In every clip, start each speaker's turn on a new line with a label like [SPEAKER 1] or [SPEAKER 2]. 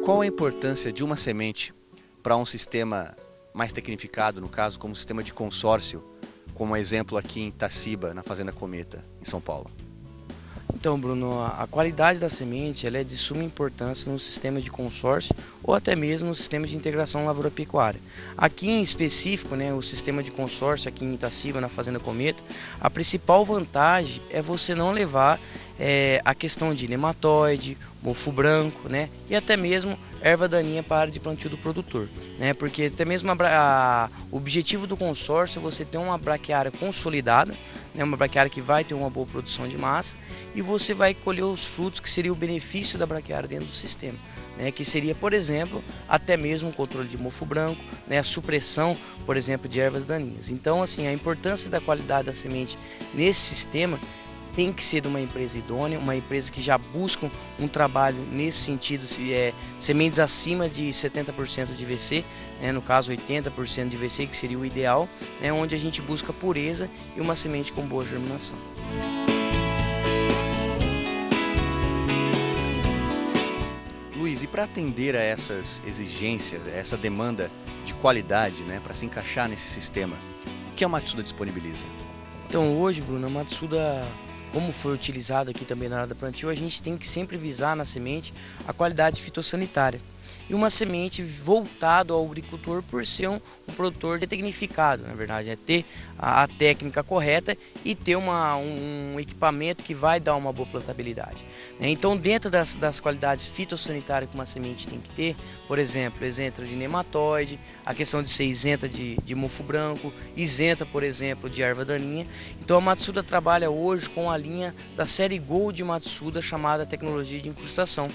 [SPEAKER 1] Qual a importância de uma semente para um sistema mais tecnificado, no caso, como sistema de consórcio, como exemplo aqui em Itaciba, na Fazenda Cometa, em São Paulo?
[SPEAKER 2] Então, Bruno, a qualidade da semente ela é de suma importância no sistema de consórcio ou até mesmo no sistema de integração lavoura-pecuária. Aqui em específico, o sistema de consórcio aqui em Itaciba, na Fazenda Cometa, a principal vantagem é você não levar a questão de nematóide, mofo branco, e até mesmo erva daninha para a área de plantio do produtor, porque até mesmo o objetivo do consórcio é você ter uma braquiária consolidada, uma braquiária que vai ter uma boa produção de massa e você vai colher os frutos que seria o benefício da braquiária dentro do sistema, que seria, por exemplo, até mesmo o controle de mofo branco, a supressão, por exemplo, de ervas daninhas. Então, assim, a importância da qualidade da semente nesse sistema tem que ser de uma empresa idônea, uma empresa que já busca um trabalho nesse sentido, sementes acima de 70% de VC, no caso 80% de VC, que seria o ideal, onde a gente busca pureza e uma semente com boa germinação.
[SPEAKER 1] Luiz, e para atender a essas exigências, a essa demanda de qualidade, para se encaixar nesse sistema, o que a Matsuda disponibiliza?
[SPEAKER 2] Então hoje, Bruno, a Matsuda, como foi utilizado aqui também na área da plantio, a gente tem que sempre visar na semente a qualidade fitossanitária. E uma semente voltada ao agricultor por ser um produtor tecnificado, na verdade, é ter a técnica correta e ter um equipamento que vai dar uma boa plantabilidade. Então, dentro das qualidades fitossanitárias que uma semente tem que ter, por exemplo, isenta de nematóide, a questão de ser isenta de mofo branco, isenta, por exemplo, de erva daninha. Então, a Matsuda trabalha hoje com a linha da série Gold de Matsuda, chamada tecnologia de incrustação.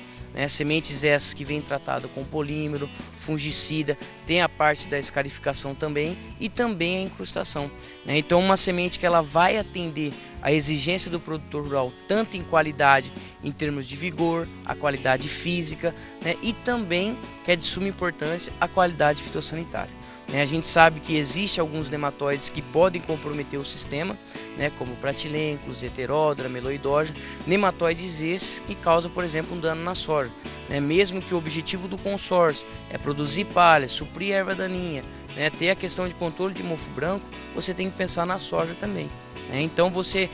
[SPEAKER 2] Sementes essas que vêm tratadas com polímero, fungicida, tem a parte da escarificação também e também a incrustação. Então uma semente que ela vai atender a exigência do produtor rural, tanto em qualidade, em termos de vigor, a qualidade física, e também, que é de suma importância, a qualidade fitossanitária. A gente sabe que existem alguns nematóides que podem comprometer o sistema, como pratilênculos, heteródora, meloidógeno, nematóides esses que causam, por exemplo, um dano na soja. Mesmo que o objetivo do consórcio é produzir palha, suprir erva daninha, ter a questão de controle de mofo branco, você tem que pensar na soja também. Então você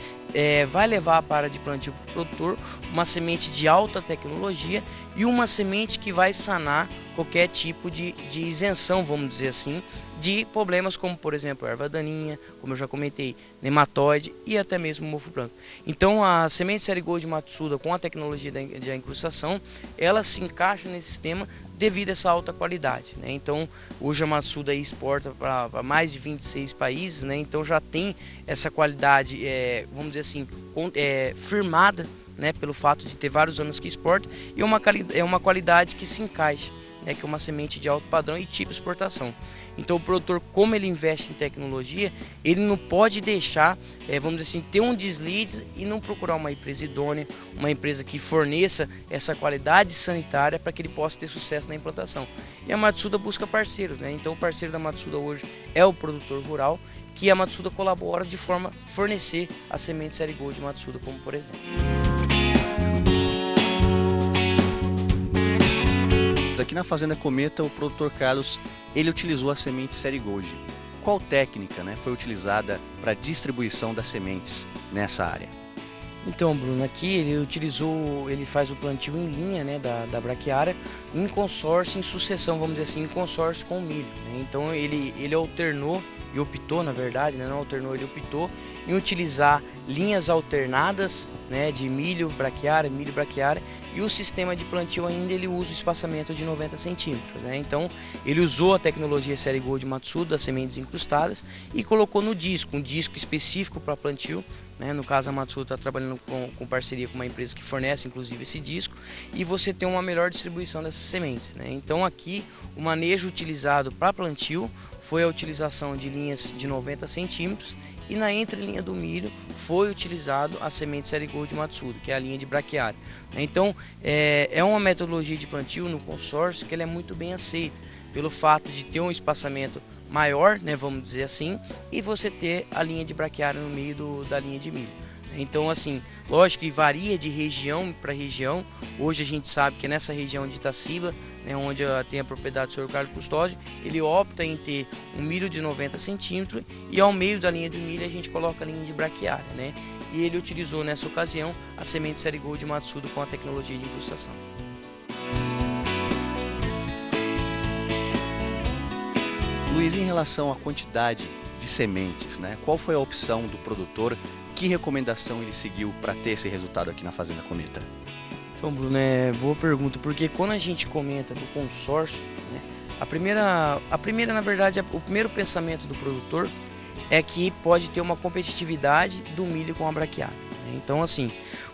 [SPEAKER 2] vai levar para a área de plantio para o produtor uma semente de alta tecnologia e uma semente que vai sanar qualquer tipo de isenção, vamos dizer assim, de problemas como, por exemplo, erva daninha, como eu já comentei, nematóide e até mesmo mofo branco. Então a semente série Gold de Matsuda com a tecnologia da incrustação, ela se encaixa nesse sistema devido a essa alta qualidade. Então hoje a Matsuda exporta para mais de 26 países, então já tem essa qualidade, vamos dizer assim, firmada, pelo fato de ter vários anos que exporta, e é uma qualidade que se encaixa, que é uma semente de alto padrão e tipo exportação. Então o produtor, como ele investe em tecnologia, ele não pode deixar, vamos dizer assim, ter um deslize e não procurar uma empresa idônea, uma empresa que forneça essa qualidade sanitária para que ele possa ter sucesso na implantação. E a Matsuda busca parceiros, então o parceiro da Matsuda hoje é o produtor rural, que a Matsuda colabora de forma a fornecer a semente série Gold de Matsuda, como por exemplo.
[SPEAKER 1] Aqui na Fazenda Cometa, o produtor Carlos, ele utilizou a semente série Gold. Qual técnica foi utilizada para a distribuição das sementes nessa área?
[SPEAKER 2] Então, Bruno, aqui ele faz o plantio em linha, da braquiária, em consórcio, em sucessão, vamos dizer assim, em consórcio com o milho. Então ele alternou e optou, na verdade, não alternou, ele optou em utilizar linhas alternadas, de milho braquiária, e o sistema de plantio ainda ele usa o espaçamento de 90 centímetros. Então ele usou a tecnologia série Gold de Matsuda, das sementes incrustadas, e colocou no disco, um disco específico para plantio. No caso, a Matsuda está trabalhando com parceria com uma empresa que fornece inclusive esse disco, e você tem uma melhor distribuição dessas sementes. Então aqui o manejo utilizado para plantio foi a utilização de linhas de 90 centímetros e na entrelinha do milho foi utilizado a semente série Gold de Matsuda, que é a linha de braquiária. Então é uma metodologia de plantio no consórcio que ela é muito bem aceita, pelo fato de ter um espaçamento maior, vamos dizer assim, e você ter a linha de braquiária no meio da linha de milho. Então, assim, lógico que varia de região para região. Hoje a gente sabe que nessa região de Itaciba, né, onde tem a propriedade do Sr. Carlos Custódio, ele opta em ter um milho de 90 centímetros e ao meio da linha de milho a gente coloca a linha de braquiária, né? E ele utilizou nessa ocasião a semente Série Gold Matsuda com a tecnologia de incrustação.
[SPEAKER 1] Luiz, em relação à quantidade de sementes, né? Qual foi a opção do produtor? Que recomendação ele seguiu para ter esse resultado aqui na Fazenda Cometa?
[SPEAKER 2] Então, Bruno, boa pergunta, porque quando a gente comenta do consórcio, né, na verdade, o primeiro pensamento do produtor é que pode ter uma competitividade do milho com a braquiária, né? Então, assim,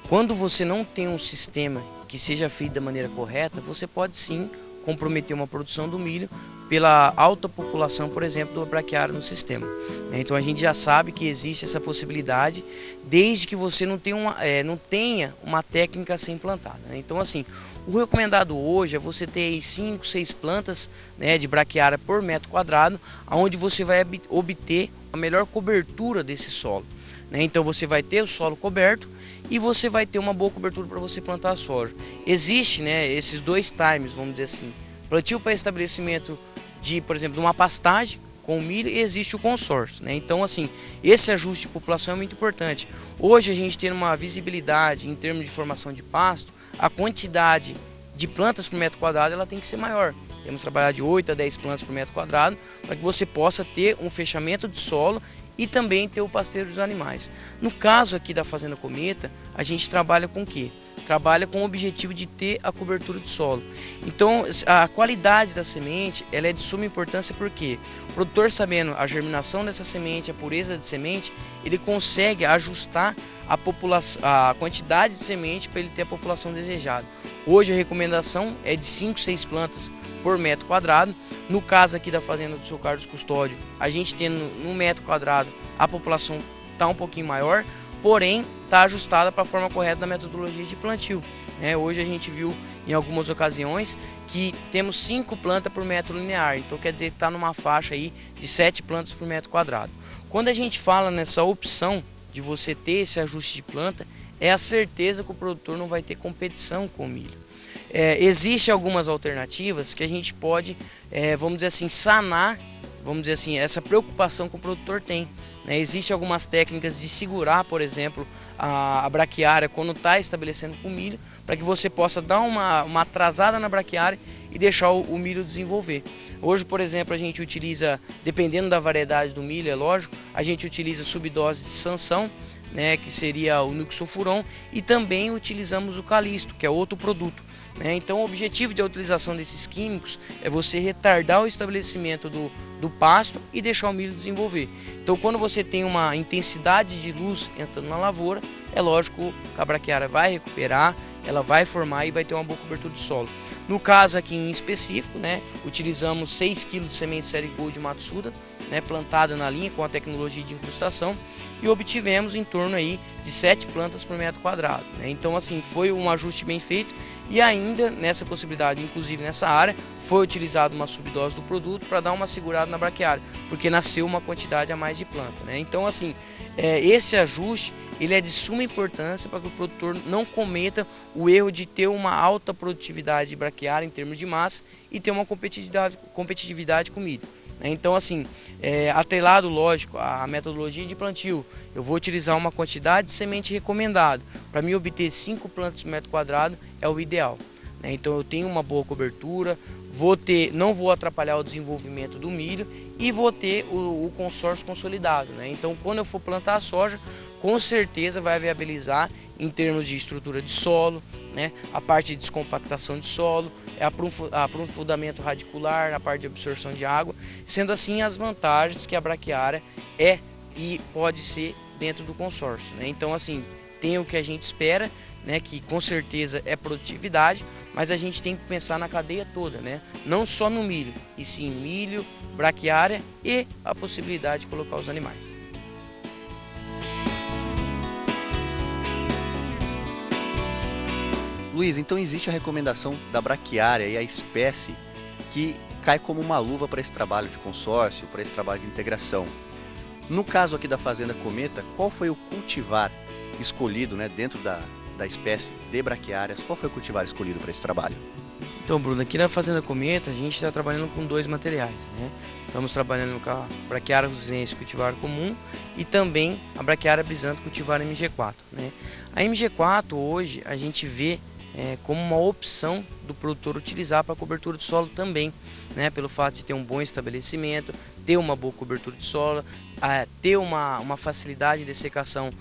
[SPEAKER 2] quando você não tem um sistema que seja feito da maneira correta, você pode sim comprometer uma produção do milho pela alta população, por exemplo, do braquiária no sistema. Então a gente já sabe que existe essa possibilidade, desde que você não tenha uma técnica a ser implantada. Então, assim, o recomendado hoje é você ter 5, 6 plantas, né, de braquiária por metro quadrado, onde você vai obter a melhor cobertura desse solo. Então você vai ter o solo coberto e você vai ter uma boa cobertura para você plantar a soja. Existe, né, esses dois times, vamos dizer assim, plantio para estabelecimento de, por exemplo, de uma pastagem com o milho, e existe o consórcio, né? Então, assim, esse ajuste de população é muito importante. Hoje a gente tem uma visibilidade em termos de formação de pasto, a quantidade de plantas por metro quadrado ela tem que ser maior. Temos que trabalhar de 8 a 10 plantas por metro quadrado para que você possa ter um fechamento de solo e também ter o pasteiro dos animais. No caso aqui da Fazenda Cometa, a gente trabalha com o quê? Trabalha com o objetivo de ter a cobertura do solo. Então, a qualidade da semente ela é de suma importância porque o produtor, sabendo a germinação dessa semente, a pureza de semente, ele consegue ajustar a quantidade de semente para ele ter a população desejada. Hoje a recomendação é de 5, 6 plantas por metro quadrado. No caso aqui da fazenda do Sr. Carlos Custódio, a gente tem no metro quadrado a população está um pouquinho maior, porém está ajustada para a forma correta da metodologia de plantio. Hoje a gente viu em algumas ocasiões que temos 5 plantas por metro linear, então quer dizer que está numa faixa aí de 7 plantas por metro quadrado. Quando a gente fala nessa opção de você ter esse ajuste de planta, é a certeza que o produtor não vai ter competição com o milho. Existem algumas alternativas que a gente pode, vamos dizer assim, sanar, vamos dizer assim, essa preocupação que o produtor tem. Existem algumas técnicas de segurar, por exemplo, a braquiária quando está estabelecendo com o milho, para que você possa dar uma atrasada na braquiária e deixar o milho desenvolver. Hoje, por exemplo, a gente utiliza, dependendo da variedade do milho, é lógico, a gente utiliza subdose de sanção, que seria o nucsulfuron, e também utilizamos o calisto, que é outro produto. Então o objetivo da utilização desses químicos é você retardar o estabelecimento do pasto e deixar o milho desenvolver. Então quando você tem uma intensidade de luz entrando na lavoura, é lógico que a braquiária vai recuperar, ela vai formar e vai ter uma boa cobertura do solo. No caso aqui em específico, utilizamos 6 kg de semente Série Gold Matsuda, plantada na linha com a tecnologia de incrustação, e obtivemos em torno aí de 7 plantas por metro quadrado. Então assim, foi um ajuste bem feito. E ainda nessa possibilidade, inclusive nessa área, foi utilizada uma subdose do produto para dar uma segurada na braquiária, porque nasceu uma quantidade a mais de planta. Então assim, esse ajuste ele é de suma importância para que o produtor não cometa o erro de ter uma alta produtividade de braquiária em termos de massa e ter uma competitividade com o milho. Então assim, atrelado lógico à metodologia de plantio, eu vou utilizar uma quantidade de semente recomendada. Para mim obter 5 plantas por metro quadrado é o ideal. Então eu tenho uma boa cobertura, não vou atrapalhar o desenvolvimento do milho e vou ter o consórcio consolidado. Então quando eu for plantar a soja, com certeza vai viabilizar em termos de estrutura de solo, a parte de descompactação de solo, aprofundamento radicular, na parte de absorção de água, sendo assim as vantagens que a braquiária é e pode ser dentro do consórcio. Então assim, tem o que a gente espera, que com certeza é produtividade, mas a gente tem que pensar na cadeia toda, não só no milho, e sim milho, braquiária e a possibilidade de colocar os animais.
[SPEAKER 1] Luiz, então existe a recomendação da braquiária e a espécie que cai como uma luva para esse trabalho de consórcio, para esse trabalho de integração. No caso aqui da Fazenda Cometa, qual foi o cultivar escolhido, né, dentro da espécie de braquiárias? Qual foi o cultivar escolhido para esse trabalho?
[SPEAKER 2] Então, Bruno, aqui na Fazenda Cometa a gente está trabalhando com dois materiais, né? Estamos trabalhando com a Braquiária rusiense cultivar comum e também a Braquiária brisanta cultivar MG4, né? A MG4 hoje a gente vê como uma opção do produtor utilizar para cobertura de solo também, né? Pelo fato de ter um bom estabelecimento, ter uma boa cobertura de solo, ter uma facilidade de dessecação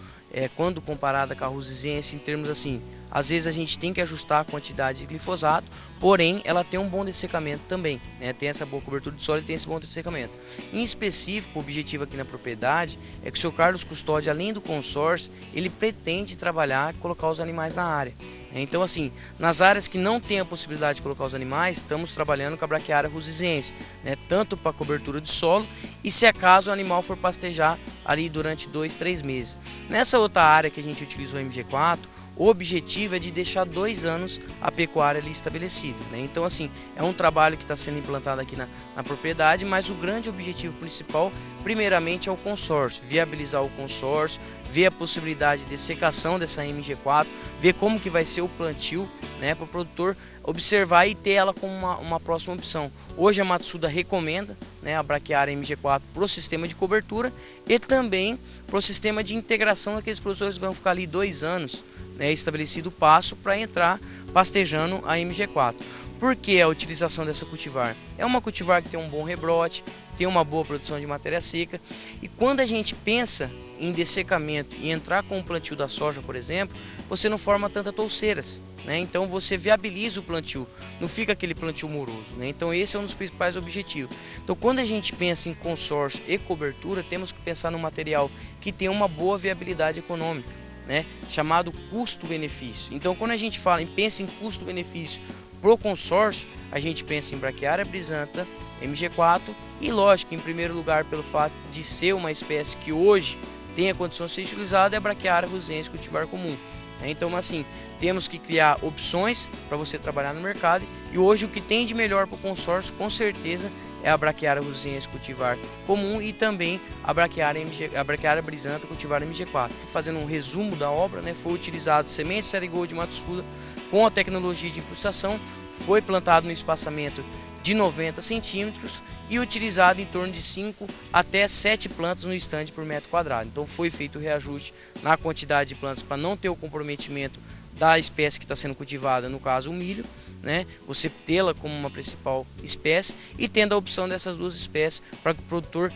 [SPEAKER 2] quando comparada com a rusiense, em termos assim, às vezes a gente tem que ajustar a quantidade de glifosato, porém ela tem um bom dessecamento também, né? Tem essa boa cobertura de solo e tem esse bom dessecamento. Em específico, o objetivo aqui na propriedade é que o seu Carlos Custódio, além do consórcio, ele pretende trabalhar e colocar os animais na área. Então, assim, nas áreas que não tem a possibilidade de colocar os animais, estamos trabalhando com a Braquiária rusiense, né? Tanto para cobertura de solo e se acaso o animal for pastejar ali durante 2-3 meses. Nessa outra área que a gente utilizou o MG4, o objetivo é de deixar 2 anos a pecuária ali estabelecida, né? Então, assim, é um trabalho que está sendo implantado aqui na propriedade, mas o grande objetivo principal, primeiramente, é o consórcio, viabilizar o consórcio, ver a possibilidade de dessecação dessa MG4, ver como que vai ser o plantio, né, para o produtor observar e ter ela como uma próxima opção. Hoje a Matsuda recomenda, né, a Braquiária MG4 para o sistema de cobertura e também para o sistema de integração daqueles produtores que vão ficar ali 2 anos, né, estabelecido o passo para entrar pastejando a MG4. Por que a utilização dessa cultivar? É uma cultivar que tem um bom rebrote, tem uma boa produção de matéria seca, e quando a gente pensa em dessecamento e entrar com o plantio da soja, por exemplo, você não forma tantas touceiras, né? Então você viabiliza o plantio, não fica aquele plantio moroso, né? Então esse é um dos principais objetivos. Então quando a gente pensa em consórcio e cobertura, temos que pensar num material que tem uma boa viabilidade econômica, né? Chamado custo-benefício. Então quando a gente pensa em custo-benefício pro consórcio, a gente pensa em Braquiária brisanta, MG4 e, lógico, em primeiro lugar, pelo fato de ser uma espécie que hoje tem a condição de ser utilizada, é a Braquiária rusiense cultivar comum. Então, assim, temos que criar opções para você trabalhar no mercado, e hoje o que tem de melhor para o consórcio, com certeza, é a Braquiária rusiense cultivar comum e também a Braquiária brisanta cultivar MG4. Fazendo um resumo da obra, né, foi utilizado semente Serigold de Matsuda com a tecnologia de incrustação, foi plantado no espaçamento de 90 centímetros e utilizado em torno de 5 até 7 plantas no estande por metro quadrado. Então foi feito o reajuste na quantidade de plantas para não ter o comprometimento da espécie que está sendo cultivada, no caso o milho, né? Você tê-la como uma principal espécie e tendo a opção dessas duas espécies para que o produtor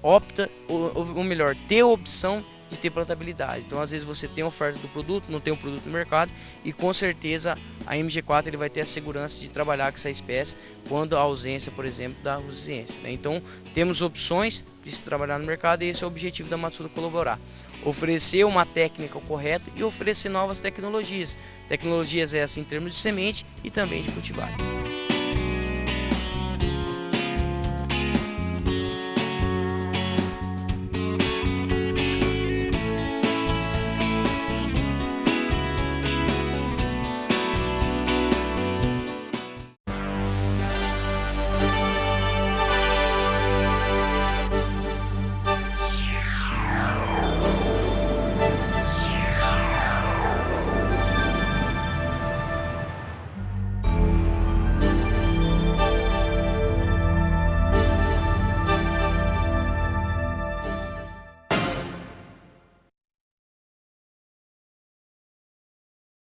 [SPEAKER 2] opta, ou melhor, ter a opção de ter plantabilidade. Então às vezes você tem oferta do produto, não tem um produto no mercado, e com certeza a MG4 ele vai ter a segurança de trabalhar com essa espécie quando a ausência, por exemplo, da rusiense, né? Então temos opções de se trabalhar no mercado, e esse é o objetivo da Matsuda colaborar. Oferecer uma técnica correta e oferecer novas tecnologias. Tecnologias essas em termos de semente e também de cultivares.